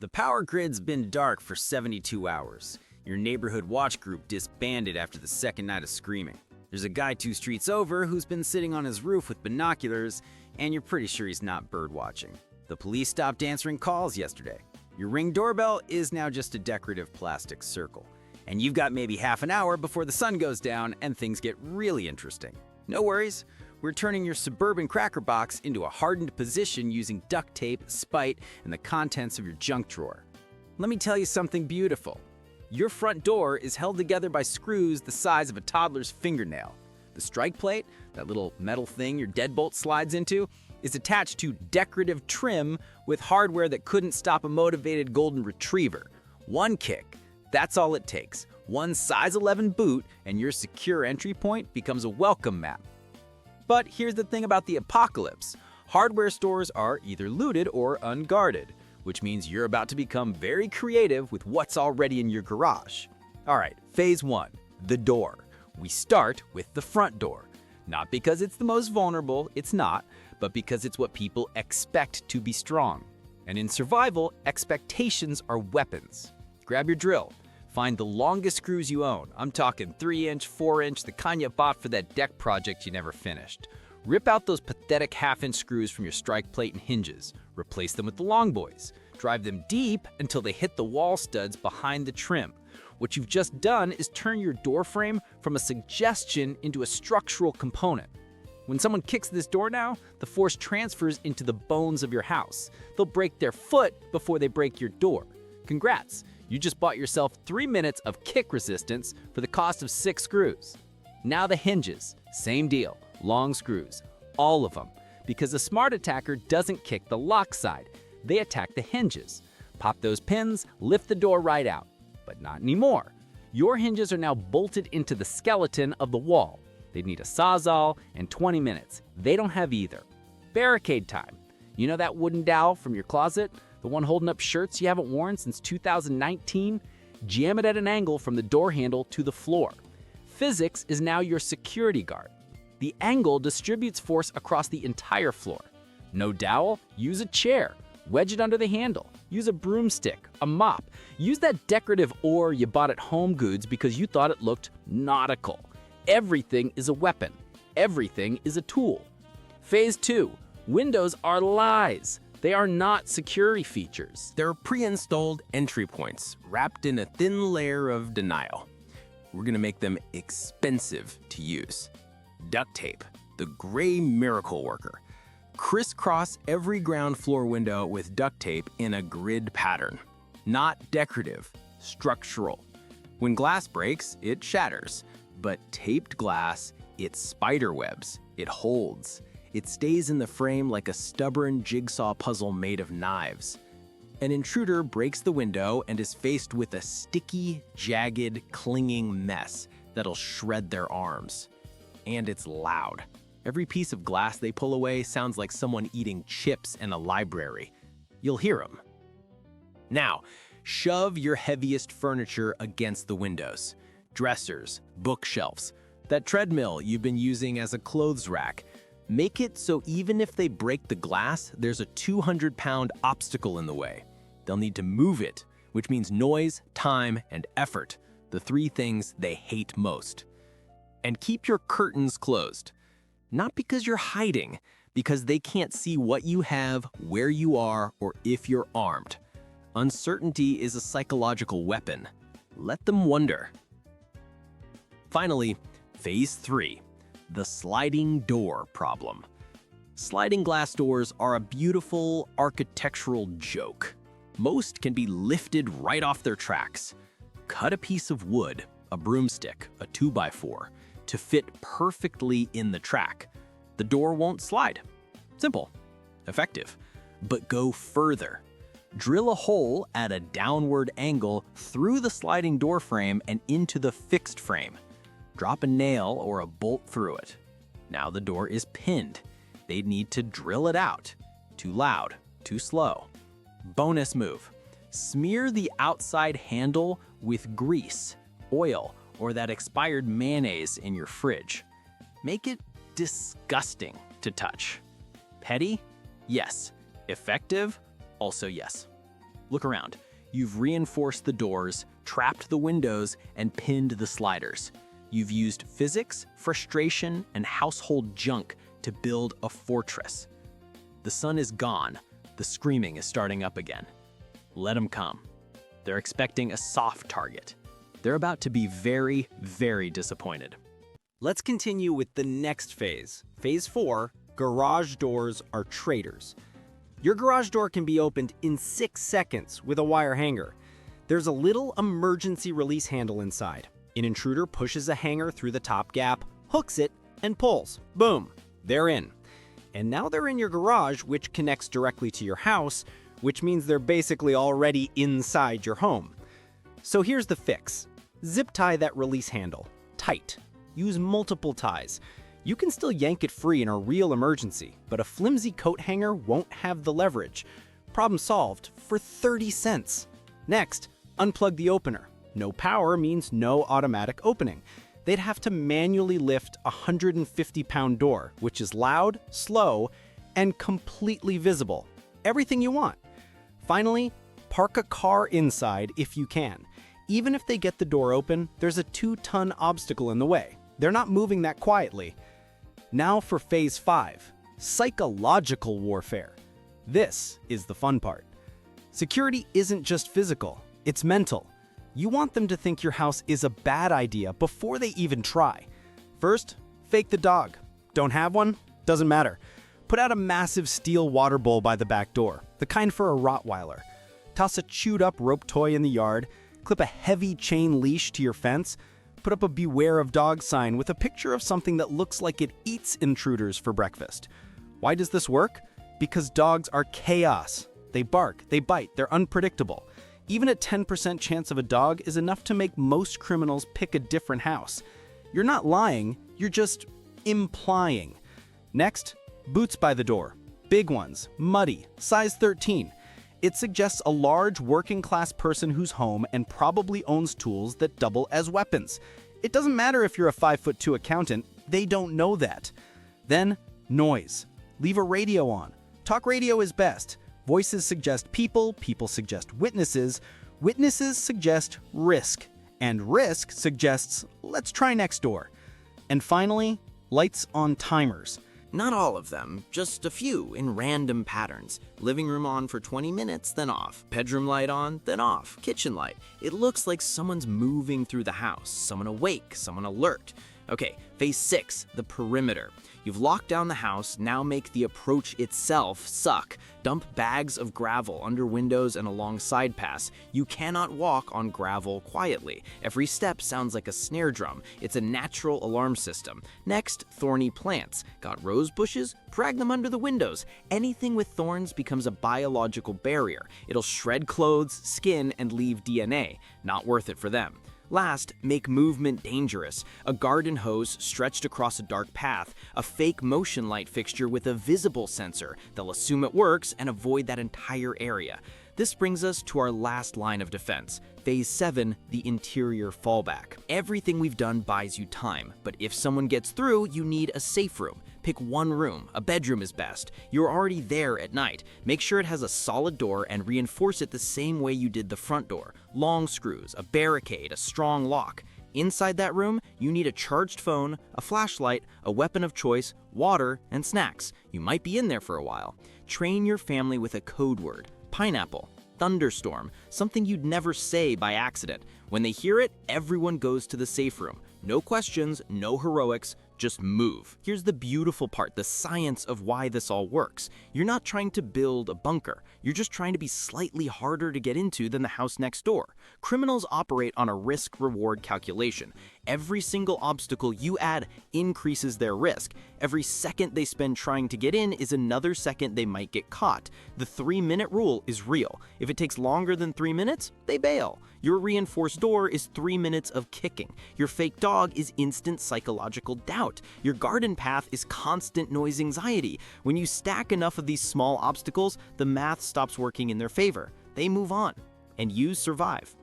The power grid's been dark for 72 hours. Your neighborhood watch group disbanded after the second night of screaming. There's a guy 2 streets over who's been sitting on his roof with binoculars, and you're pretty sure he's not bird watching. The police stopped answering calls yesterday. Your Ring doorbell is now just a decorative plastic circle. And you've got maybe half an hour before the sun goes down and things get really interesting. No worries, we're turning your suburban cracker box into a hardened position using duct tape, spite, and the contents of your junk drawer. Let me tell you something beautiful. Your front door is held together by screws the size of a toddler's fingernail. The strike plate, that little metal thing your deadbolt slides into, is attached to decorative trim with hardware that couldn't stop a motivated golden retriever. One kick, that's all it takes. One size 11 boot and your secure entry point becomes a welcome mat. But here's the thing about the apocalypse. Hardware stores are either looted or unguarded, which means you're about to become very creative with what's already in your garage. All right, phase 1, the door. We start with the front door. Not because it's the most vulnerable, it's not, but because it's what people expect to be strong. And in survival, expectations are weapons. Grab your drill. Find the longest screws you own. I'm talking 3-inch, 4-inch, the kind you bought for that deck project you never finished. Rip out those pathetic half-inch screws from your strike plate and hinges. Replace them with the long boys. Drive them deep until they hit the wall studs behind the trim. What you've just done is turn your door frame from a suggestion into a structural component. When someone kicks this door now, the force transfers into the bones of your house. They'll break their foot before they break your door. Congrats, you just bought yourself 3 minutes of kick resistance for the cost of 6 screws. Now the hinges, same deal, long screws, all of them. Because a smart attacker doesn't kick the lock side, they attack the hinges. Pop those pins, lift the door right out. But not anymore. Your hinges are now bolted into the skeleton of the wall. They'd need a Sawzall and 20 minutes. They don't have either. Barricade time. You know that wooden dowel from your closet? The one holding up shirts you haven't worn since 2019? Jam it at an angle from the door handle to the floor. Physics is now your security guard. The angle distributes force across the entire floor. No dowel? Use a chair. Wedge it under the handle. Use a broomstick, a mop. Use that decorative oar you bought at Home Goods because you thought it looked nautical. Everything is a weapon. Everything is a tool. Phase 2. Windows are lies. They are not security features. They're pre-installed entry points wrapped in a thin layer of denial. We're gonna make them expensive to use. Duct tape, the gray miracle worker. Crisscross every ground floor window with duct tape in a grid pattern. Not decorative, structural. When glass breaks, it shatters. But taped glass, it spiderwebs, it holds. It stays in the frame like a stubborn jigsaw puzzle made of knives. An intruder breaks the window and is faced with a sticky, jagged, clinging mess that'll shred their arms. And it's loud. Every piece of glass they pull away sounds like someone eating chips in a library. You'll hear them. Now, shove your heaviest furniture against the windows. Dressers, bookshelves, that treadmill you've been using as a clothes rack. Make it so even if they break the glass, there's a 200-pound obstacle in the way. They'll need to move it, which means noise, time, and effort, the 3 things they hate most. And keep your curtains closed. Not because you're hiding, because they can't see what you have, where you are, or if you're armed. Uncertainty is a psychological weapon. Let them wonder. Finally, phase 3, the sliding door problem. Sliding glass doors are a beautiful architectural joke. Most can be lifted right off their tracks. Cut a piece of wood, a broomstick, a 2x4, to fit perfectly in the track. The door won't slide. Simple, effective, but go further. Drill a hole at a downward angle through the sliding door frame and into the fixed frame. Drop a nail or a bolt through it. Now the door is pinned. They'd need to drill it out. Too loud, too slow. Bonus move. Smear the outside handle with grease, oil, or that expired mayonnaise in your fridge. Make it disgusting to touch. Petty? Yes. Effective? Also yes. Look around. You've reinforced the doors, trapped the windows, and pinned the sliders. You've used physics, frustration, and household junk to build a fortress. The sun is gone. The screaming is starting up again. Let them come. They're expecting a soft target. They're about to be very, very disappointed. Let's continue with the next phase. Phase 4, garage doors are traitors. Your garage door can be opened in 6 seconds with a wire hanger. There's a little emergency release handle inside. An intruder pushes a hanger through the top gap, hooks it, and pulls. Boom, they're in. And now they're in your garage, which connects directly to your house, which means they're basically already inside your home. So here's the fix. Zip tie that release handle tight. Use multiple ties. You can still yank it free in a real emergency, but a flimsy coat hanger won't have the leverage. Problem solved for 30 cents. Next, unplug the opener. No power means no automatic opening. They'd have to manually lift a 150-pound door, which is loud, slow, and completely visible. Everything you want. Finally, park a car inside if you can. Even if they get the door open, there's a 2-ton obstacle in the way. They're not moving that quietly. Now for phase 5, psychological warfare. This is the fun part. Security isn't just physical, it's mental. You want them to think your house is a bad idea before they even try. First, fake the dog. Don't have one? Doesn't matter. Put out a massive steel water bowl by the back door, the kind for a Rottweiler. Toss a chewed-up rope toy in the yard, clip a heavy chain leash to your fence, put up a beware of dog sign with a picture of something that looks like it eats intruders for breakfast. Why does this work? Because dogs are chaos. They bark, they bite, they're unpredictable. Even a 10% chance of a dog is enough to make most criminals pick a different house. You're not lying, you're just implying. Next, boots by the door. Big ones, muddy, size 13. It suggests a large working-class person who's home and probably owns tools that double as weapons. It doesn't matter if you're a 5'2" accountant, they don't know that. Then, noise. Leave a radio on. Talk radio is best. Voices suggest people, people suggest witnesses, witnesses suggest risk, and risk suggests, let's try next door. And finally, lights on timers. Not all of them, just a few in random patterns. Living room on for 20 minutes, then off. Bedroom light on, then off. Kitchen light. It looks like someone's moving through the house. Someone awake, someone alert. Okay, phase 6, the perimeter. You've locked down the house, now make the approach itself suck. Dump bags of gravel under windows and along side paths. You cannot walk on gravel quietly. Every step sounds like a snare drum. It's a natural alarm system. Next, thorny plants. Got rose bushes? Drag them under the windows. Anything with thorns becomes a biological barrier. It'll shred clothes, skin, and leave DNA. Not worth it for them. Last, make movement dangerous. A garden hose stretched across a dark path, a fake motion light fixture with a visible sensor. They'll assume it works and avoid that entire area. This brings us to our last line of defense. Phase 7, the interior fallback. Everything we've done buys you time, but if someone gets through, you need a safe room. Pick one room, a bedroom is best. You're already there at night. Make sure it has a solid door and reinforce it the same way you did the front door. Long screws, a barricade, a strong lock. Inside that room, you need a charged phone, a flashlight, a weapon of choice, water, and snacks. You might be in there for a while. Train your family with a code word. Pineapple, thunderstorm, something you'd never say by accident. When they hear it, everyone goes to the safe room. No questions, no heroics, just move. Here's the beautiful part, the science of why this all works. You're not trying to build a bunker. You're just trying to be slightly harder to get into than the house next door. Criminals operate on a risk-reward calculation. Every single obstacle you add increases their risk. Every second they spend trying to get in is another second they might get caught. The 3-minute rule is real. If it takes longer than 3 minutes, they bail. Your reinforced door is 3 minutes of kicking. Your fake dog is instant psychological doubt. Your garden path is constant noise anxiety. When you stack enough of these small obstacles, the math stops working in their favor. They move on, and you survive.